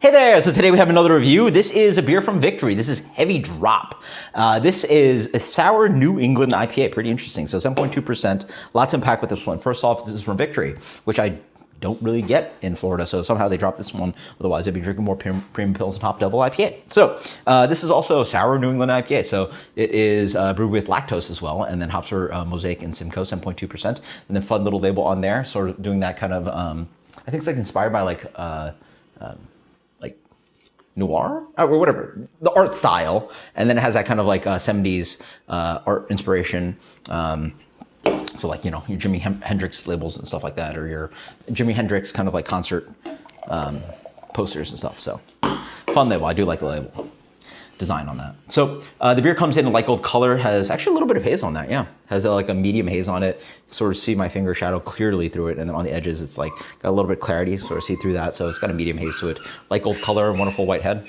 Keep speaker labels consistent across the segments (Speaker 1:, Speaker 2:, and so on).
Speaker 1: Hey there, so today we have another review. This is a beer from Victory. This is Heavy Drop. This is a sour New England IPA, pretty interesting. So 7.2%, lots to unpack with this one. First off, this is from Victory, which I don't really get in Florida, so somehow they dropped this one. Otherwise, I'd be drinking more premium pills and Top Double IPA. So this is also a sour New England IPA. So it is brewed with lactose as well, and then hops are Mosaic and Simcoe, 7.2%. And then fun little label on there, sort of doing that kind of, I think it's like inspired by like noir or whatever, the art style, and then it has that kind of like 70s art inspiration. So like, you know, your Jimi Hendrix labels and stuff like that, or your Jimi Hendrix kind of like concert posters and stuff. So fun label. I do like the label design on that. So the beer comes in a light gold color, has actually a little bit of haze on that. Yeah, has like a medium haze on it. Sort of see my finger shadow clearly through it, and then on the edges it's like got a little bit of clarity, sort of see through that. So it's got a medium haze to it. Light gold color, wonderful white head.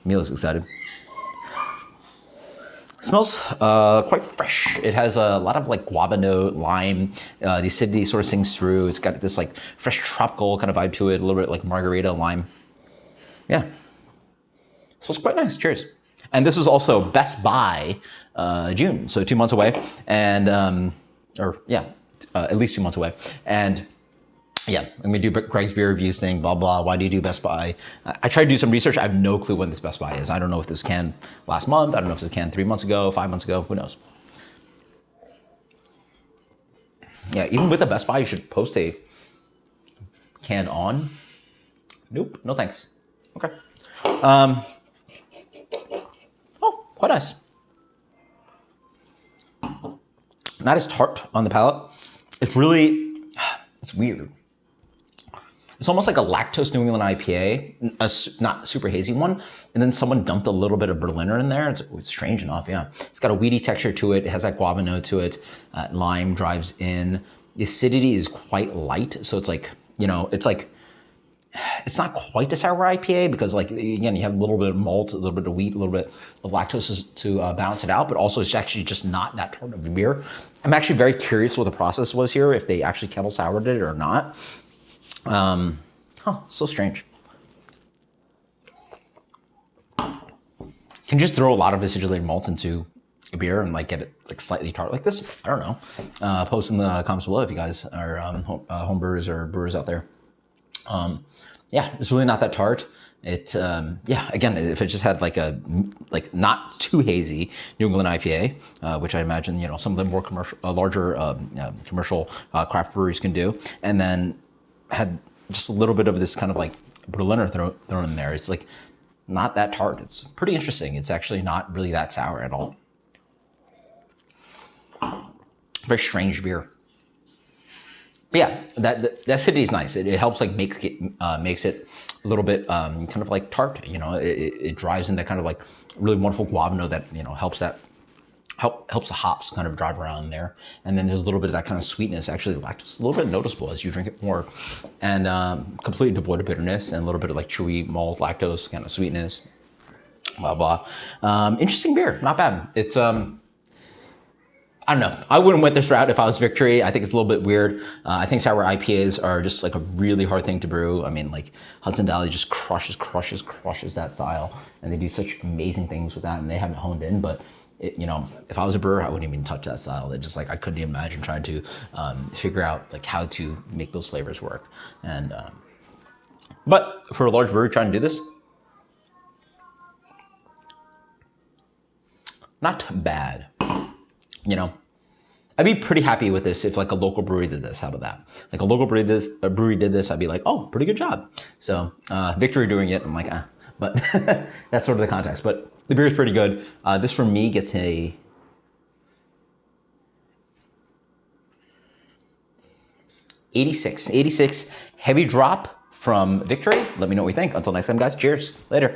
Speaker 1: Me looks excited. Smells quite fresh. It has a lot of like guava note, lime. The acidity sort of sings through. It's got this like fresh tropical kind of vibe to it. A little bit like margarita lime. Yeah. So it's quite nice. Cheers. And this was also Best Buy June, so 2 months away, and at least 2 months away. And yeah, I'm gonna do Greg's beer reviews thing, blah blah. Why do you do Best Buy? I tried to do some research. I have no clue when this Best Buy is. I don't know if this can last month. I don't know if this can 3 months ago, 5 months ago. Who knows? Yeah, even with a Best Buy, you should post a can on. Nope, no thanks. Okay. Quite nice. Not as tart on the palate. It's really, it's weird. It's almost like a lactose New England IPA, a not super hazy one, and then someone dumped a little bit of Berliner in there. It's strange enough, yeah. It's got a weedy texture to it. It has that guava note to it. Lime drives in. The acidity is quite light, so it's like, you know, it's like, it's not quite a sour IPA because, like, again, you have a little bit of malt, a little bit of wheat, a little bit of lactose to balance it out, but also it's actually just not that tart of a beer. I'm actually very curious what the process was here, if they actually kettle soured it or not. So strange. Can you just throw a lot of acidulated malt into a beer and like get it like slightly tart like this? I don't know. Post in the comments below if you guys are home brewers or brewers out there. Yeah, it's really not that tart. It, yeah, again, if it just had like a, not too hazy New England IPA, which I imagine, you know, some of the more commercial, larger, commercial, craft breweries can do, and then had just a little bit of this kind of like Berliner thrown in there. It's like not that tart. It's pretty interesting. It's actually not really that sour at all. Very strange beer. But yeah, that acidity is nice. It helps like makes it a little bit kind of like tart. You know, it drives in that kind of like really wonderful guava note that, you know, helps the hops kind of drive around there. And then there's a little bit of that kind of sweetness. Actually, lactose is a little bit noticeable as you drink it more, and completely devoid of bitterness and a little bit of like chewy malt, lactose kind of sweetness. Blah blah. Interesting beer, not bad. It's I don't know. I wouldn't went this route if I was Victory. I think it's a little bit weird. I think sour IPAs are just like a really hard thing to brew. I mean, like Hudson Valley just crushes that style, and they do such amazing things with that, and they haven't honed in. But it, you know, if I was a brewer, I wouldn't even touch that style. It just like I couldn't imagine trying to figure out like how to make those flavors work. And but for a large brewery trying to do this, not bad. You know, I'd be pretty happy with this if like a local brewery did this. How about that? Like a local brewery did this, I'd be like, oh, pretty good job. So Victory doing it, I'm like, ah. But that's sort of the context. But the beer is pretty good. This for me gets a 86 heavy drop from Victory. Let me know what you think. Until next time, guys. Cheers. Later.